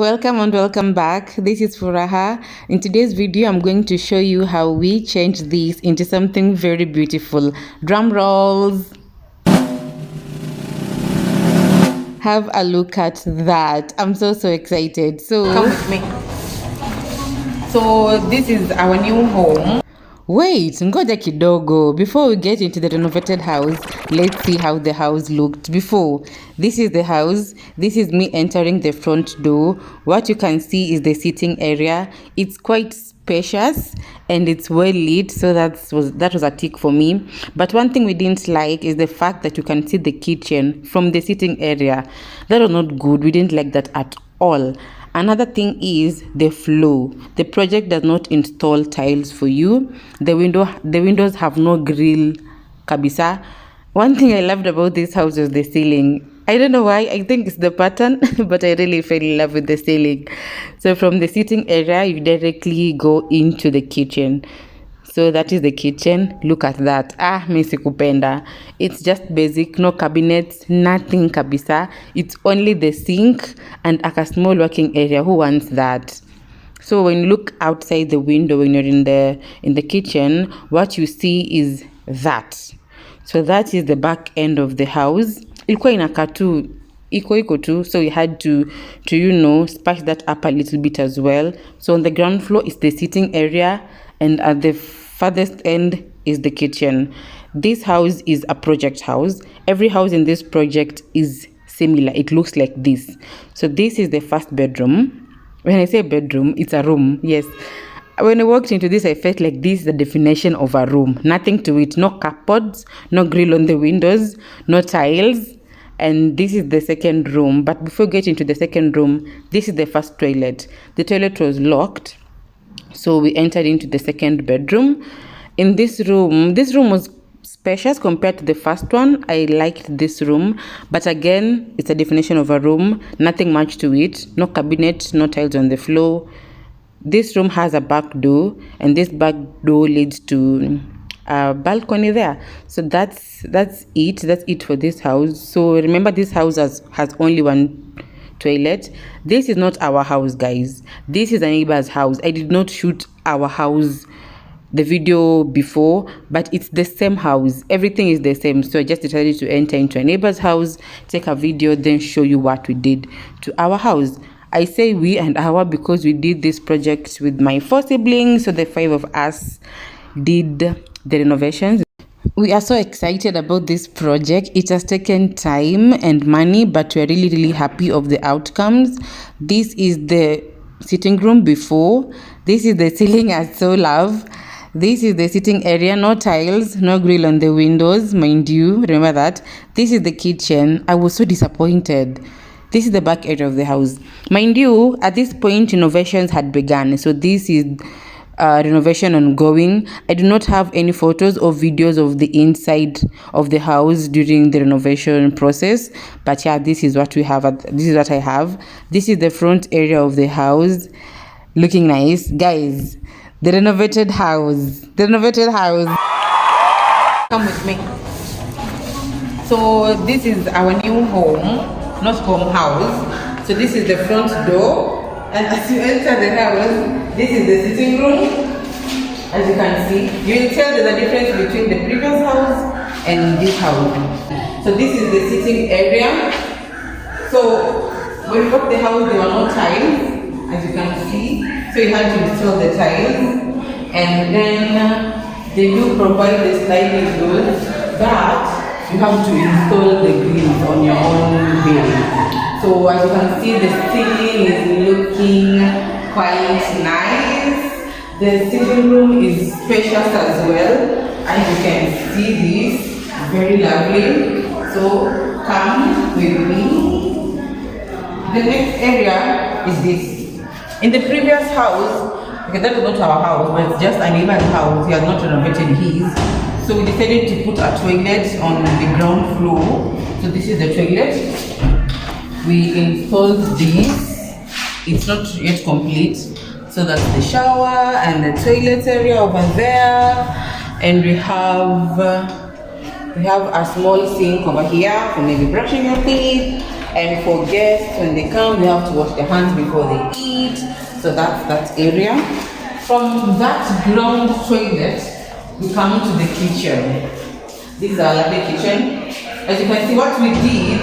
Welcome and welcome back. This is Furaha. In today's video, I'm going to show you how we changed this into something very beautiful. Drum rolls. Have a look at that. I'm so excited. So come with me. So this is our new home. Wait, ngoja kidogo. Before we get into the renovated house, let's see how the house looked before. This is the house. This is me entering the front door. What you can see is the sitting area. It's quite spacious and it's well lit, so that was a tick for me. But one thing we didn't like is the fact that you can see the kitchen from the sitting area. That was not good. We didn't like that at all. Another thing is the flow. The project does not install tiles for you. The windows have no grill kabisa. One thing I loved about this house was the ceiling. I don't know why, I think it's the pattern, but I really fell in love with the ceiling. So from the sitting area, you directly go into the kitchen. So that is the kitchen. Look at that. Mimi sikupenda. It's just basic, no cabinets, nothing kabisa. It's only the sink and a small working area. Who wants that? So when you look outside the window, when you're in the kitchen, what you see is that. So that is the back end of the house. Ilikuwa inakaa tu iko tu, so we had to spice that up a little bit as well. So on the ground floor is the sitting area, and at the farthest end is the kitchen. This house is a project house. Every house in this project is similar. It looks like this. So this is the first bedroom. When I say bedroom, it's a room. Yes. When I walked into this, I felt like this is the definition of a room. Nothing to it. No cupboards, no grill on the windows, no tiles. And this is the second room. But before we get into the second room, this is the first toilet. The toilet was locked, so we entered into the second bedroom. In this room was spacious compared to the first one. I liked this room, but again, it's a definition of a room. Nothing much to it. No cabinet, no tiles on the floor. This room has a back door, and this back door leads to a balcony there. So that's it. That's it for this house. So remember, this house has only one toilet. This is not our house, guys. This is a neighbor's house. I did not shoot our house, the video before, but it's the same house. Everything is the same. So I just decided to enter into a neighbor's house, take a video, then show you what we did to our house. I say we and our because we did this project with my 4 siblings. So the 5 of us did the renovations. We are so excited about this project. It has taken time and money, but we're really happy of the outcomes. This is the sitting room before. This is the ceiling I so love. This is the sitting area, no tiles, no grill on the windows, mind you, remember that. This is the kitchen. I was so disappointed. This is the back area of the house. Mind you, at this point, renovations had begun. So this is renovation ongoing. I do not have any photos or videos of the inside of the house during the renovation process, but yeah, this is what we have. This is what I have. This is the front area of the house, looking nice, guys. The renovated house. Come with me. So this is our new home, not home, house. So this is the front door, and as you enter the house, this is the sitting room. As you can see, you will tell there's a difference between the previous house and this house. So this is the sitting area. So when we bought the house, there were no tiles, as you can see. So you had to install the tiles, and then they do provide the sliding doors, but you have to install the grills on your own bill. So as you can see, the ceiling is looking quite nice. The sitting room is spacious as well. As you can see, this very lovely. So come with me. The next area is this. In the previous house, okay, that was not our house, but it's just a neighbor's house. He has not renovated his. So we decided to put a toilet on the ground floor. So this is the toilet. We installed this. It's not yet complete. So that's the shower and the toilet area over there. And we have a small sink over here for maybe brushing your teeth. And for guests, when they come, they have to wash their hands before they eat. So that's that area. From that ground toilet, we come to the kitchen. This is our lovely kitchen. As you can see, what we did,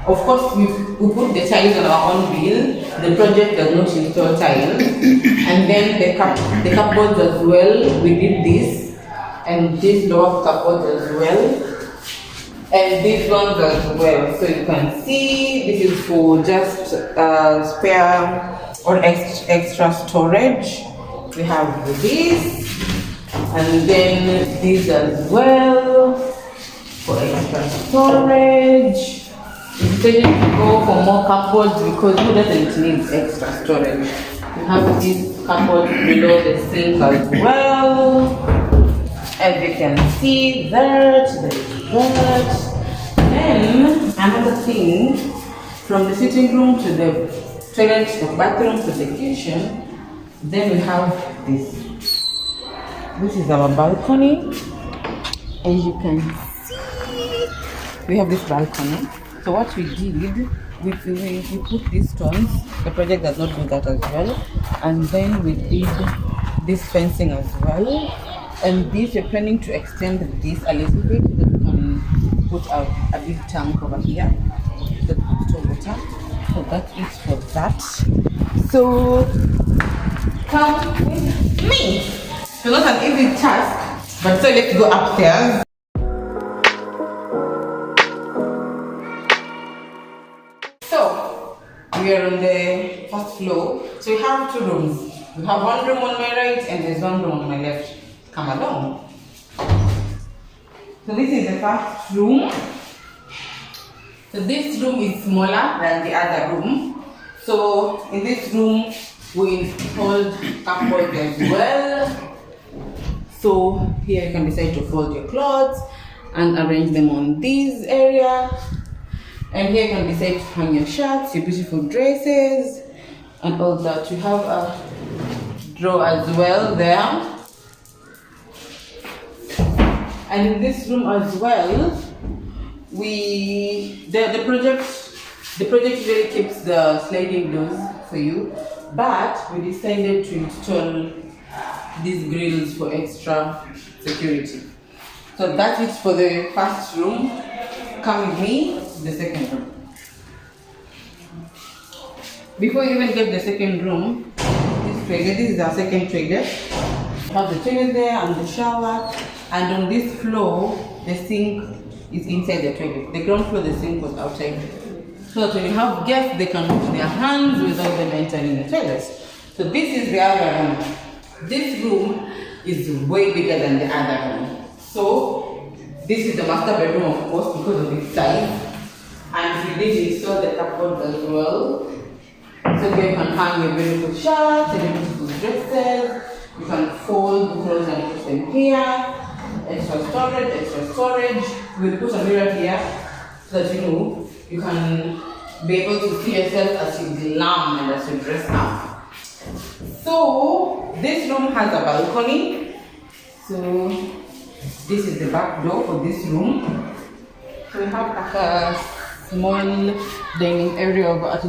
of course, we put the tiles on our own bill. The project does not install tiles. And then the cupboards as well, we did this. And these lower cupboards as well. And these ones as well. So you can see, this is for just spare or extra storage. We have this. And then these as well for extra storage. Instead of go for more cupboards because who doesn't need extra storage? We have this cupboard below the sink as well. As you can see, there's that. Then another thing, from the sitting room to the toilet, the bathroom to the kitchen, then we have this. This is our balcony. As you can see, we have this balcony. So what we did, we put these stones. The project does not do that as well. And then we did this fencing as well. And this, we're planning to extend this a little bit so that we can put a big tank over here that will store water. So that is for that. So come with me. It's not an easy task, but so let's go upstairs. So we are on the first floor. So we have two rooms. We have one room on my right and there's one room on my left. Come along. So this is the first room. So this room is smaller than the other room. So in this room we installed cupboard as well. So here you can decide to fold your clothes and arrange them on this area. And here you can decide to hang your shirts, your beautiful dresses, and all that. You have a drawer as well there. And in this room as well, the project really keeps the sliding doors for you, but we decided to install these grills for extra security. So that is for the first room. Come with me to the second room. Before you even get the second room, this is our second toilet. We have the toilet there and the shower, and on this floor, the sink is inside the toilet. The ground floor, the sink was outside. So that when you have guests, they can wash their hands without them entering the toilet. So this is the other room. This room is way bigger than the other room. So this is the master bedroom, of course, because of its size. And we did install the cupboard as well. So here you can hang your beautiful shirts, your beautiful dresses. You can fold the clothes and put them here. Extra storage. We'll put a mirror here so that you can be able to see yourself as you glam and as you dress up. So this room has a balcony. So this is the back door for this room. So we have like a small dining area over a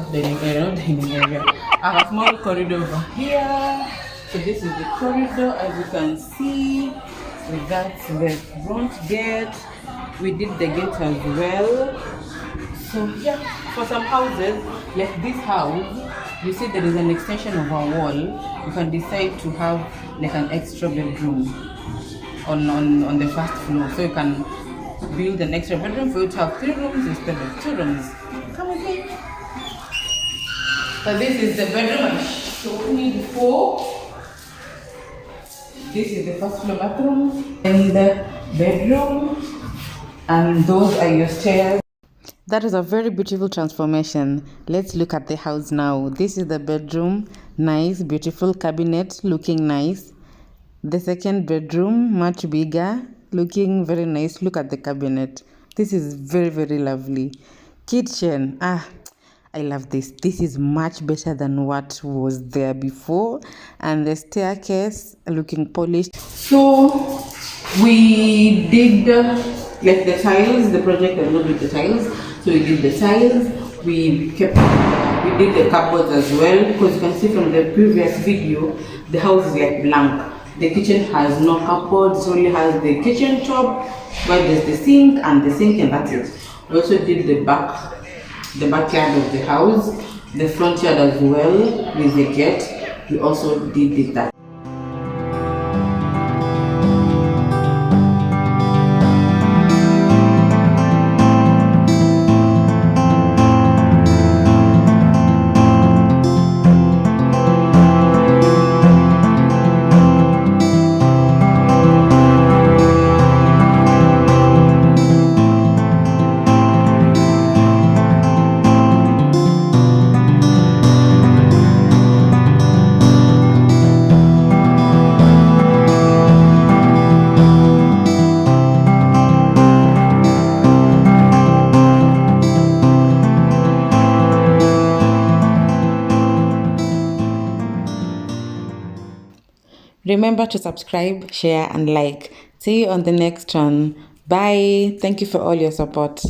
small corridor over here. So this is the corridor, as you can see. With that, the front gate. We did the gate as well. So yeah, for some houses, like this house, you see there is an extension of a wall. You can decide to have like an extra bedroom on the first floor. So you can build an extra bedroom for you to have 3 rooms instead of 2 rooms. Come with me. So this is the bedroom I showed you before. This is the first floor bathroom and the bedroom, and those are your stairs. That is a very beautiful transformation. Let's look at the house now. This is the bedroom. Nice, beautiful cabinet, looking nice. The second bedroom, much bigger, looking very nice. Look at the cabinet. This is very, very lovely. Kitchen. I love this. This is much better than what was there before. And the staircase, looking polished. So we did like the tiles. The project has not with the tiles. So we did the tiles. we did the cupboards as well, because you can see from the previous video the house is like blank. The kitchen has no cupboards, only has the kitchen top where there's the sink and that's it. We also did the backyard of the house, the front yard as well with the gate. We also did that. Remember to subscribe, share, and like. See you on the next one. Bye. Thank you for all your support.